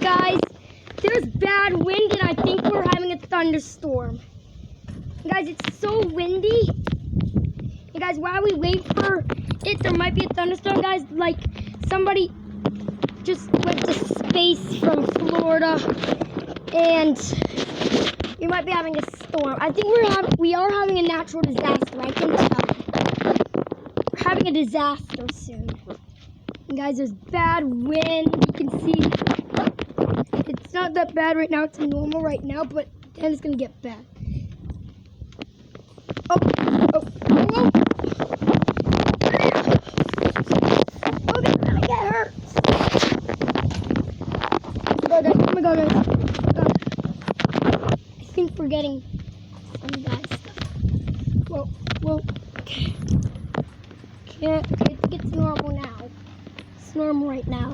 guys, there's bad wind and I think we're having a thunderstorm. Guys, it's so windy. And guys, while we wait for it, there might be a thunderstorm, guys. Like somebody just went to space from Florida and we might be having a storm. I think we are having a natural disaster. I can tell. We're having a disaster soon. And guys, there's bad wind. You can see it's not that bad right now. It's normal right now, but then it's gonna get bad. Oh, I'm gonna get hurt. Oh my god, I think we're getting some bad stuff. Whoa, okay. I think it's normal now. It's normal right now.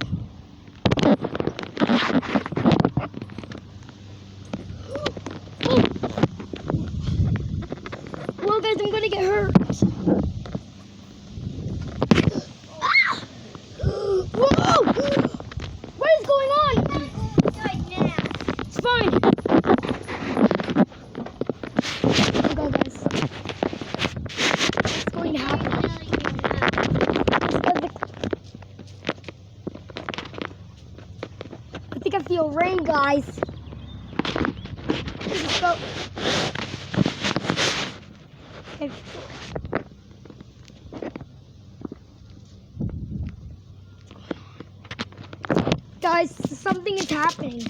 Well, guys, I'm gonna get hurt. Whoa! What is going on? It's fine. Oh, guys. What's going to happen? I think I feel rain, guys. Let's go. Okay. Guys, something is happening.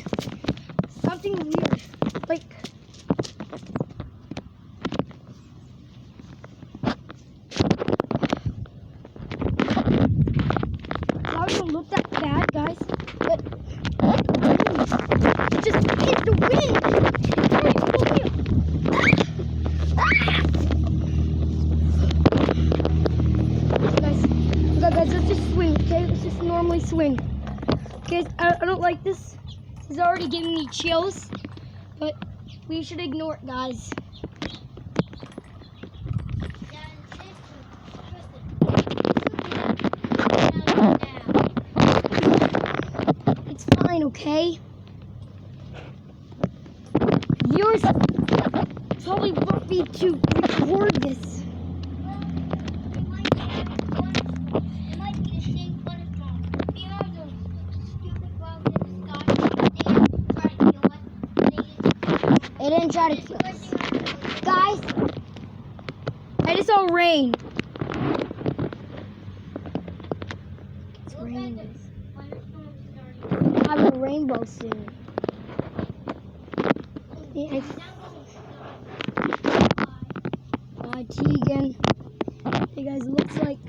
Something weird. Like, I don't look that bad, guys, but it's just hit the wind. Guys, let's just swing, okay? Let's just normally swing. Guys, I don't like this. This is already giving me chills, but we should ignore it, guys. It's fine, okay? Viewers probably want me to record this. It didn't try to kill us. Guys, I just saw rain. It's raining. We'll have a rainbow soon. Yeah, Tegan. Hey guys, looks like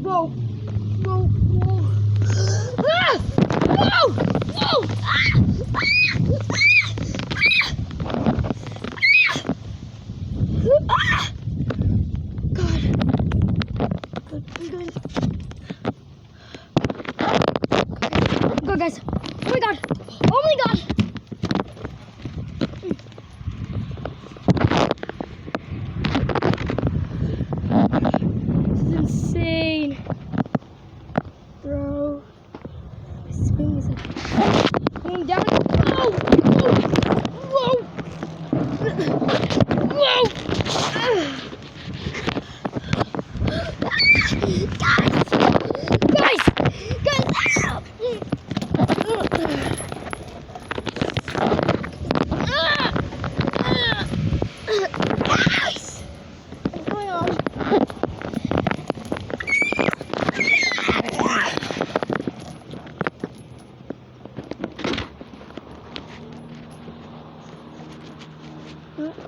Whoa! Ah! Whoa! Ah! God. Go, guys. Oh my god. Insane, bro. This swing is like going down. Whoa! Guys! Ow! Guys! What's going on?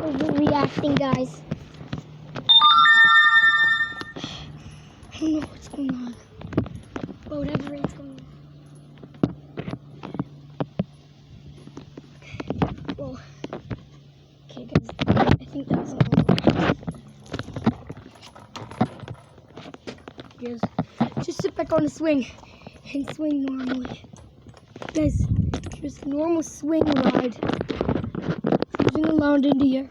Overreacting, guys. I don't know what's going on. But whatever is going on. Okay. Well. Okay, guys. I think that's all. Just sit back on the swing and swing normally. Guys, just normal swing ride. Cruising around India.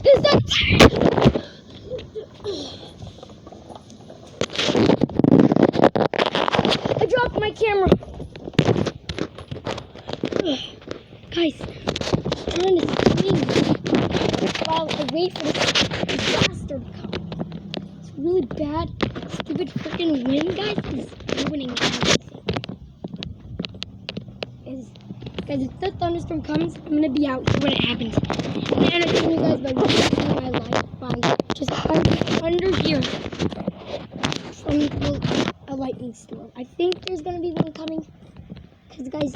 Is that... I dropped my camera. Guys, I'm trying to swing while I wait for this disaster to come. It's really bad. Stupid freaking wind, guys, is ruining everything. Guys, if the thunderstorm comes, I'm gonna be out when it happens. And I'm entertain you guys by risking my life by just hiding under here from a lightning storm. I think there's gonna be one coming. Cause guys,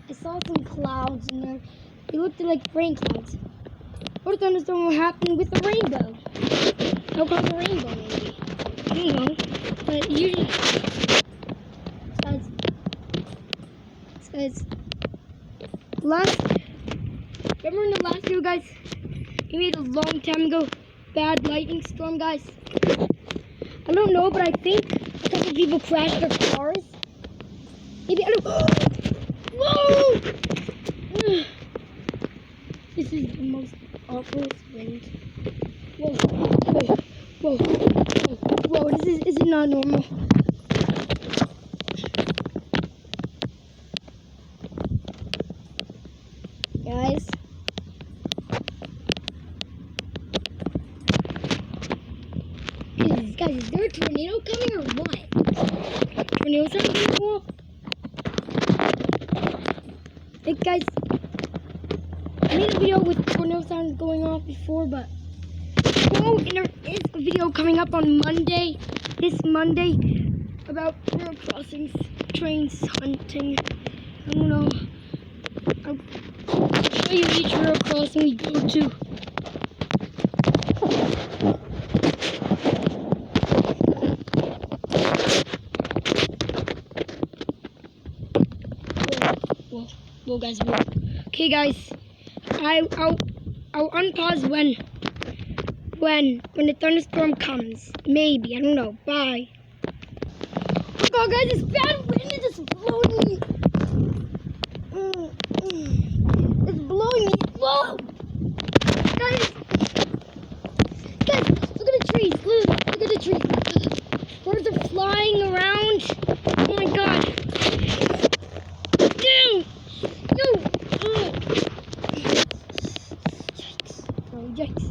I saw some clouds in there. They looked like rain clouds. What a thunderstorm will happen with the rainbow? How called the rainbow maybe? I don't know. But usually, guys, remember in the last video, guys, we made a long time ago, bad lightning storm, guys. I don't know, but I think a couple people crashed their cars. Maybe, I don't know. Whoa! This is the most awful wind. Whoa, whoa, whoa, whoa, whoa, this is not normal. Guys. Guys, is there a tornado coming or what? Tornado sounds cool. Hey guys, I made a video with tornado sounds going off before, but oh, and there is a video coming up on Monday, this Monday, about road crossings, trains, hunting. I don't know. I'll show you each road crossing we go to. Whoa, guys, whoa. Okay, guys, I'll unpause when the thunderstorm comes. Maybe, I don't know. Bye. Oh God, guys, this bad wind is just blowing me. It's blowing me. Whoa! Guys, look at the trees. Look at the trees. Birds are flying around. Oh my God. Dude! No! Yikes. Oh, yikes.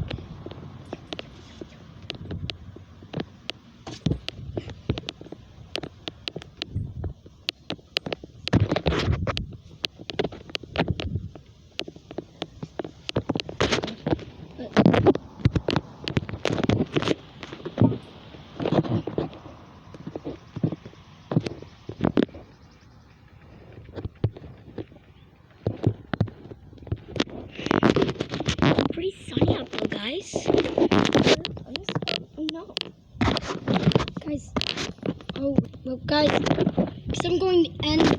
Pretty sunny out though, guys. Oh no. Guys. Oh, well, guys. So I'm going to end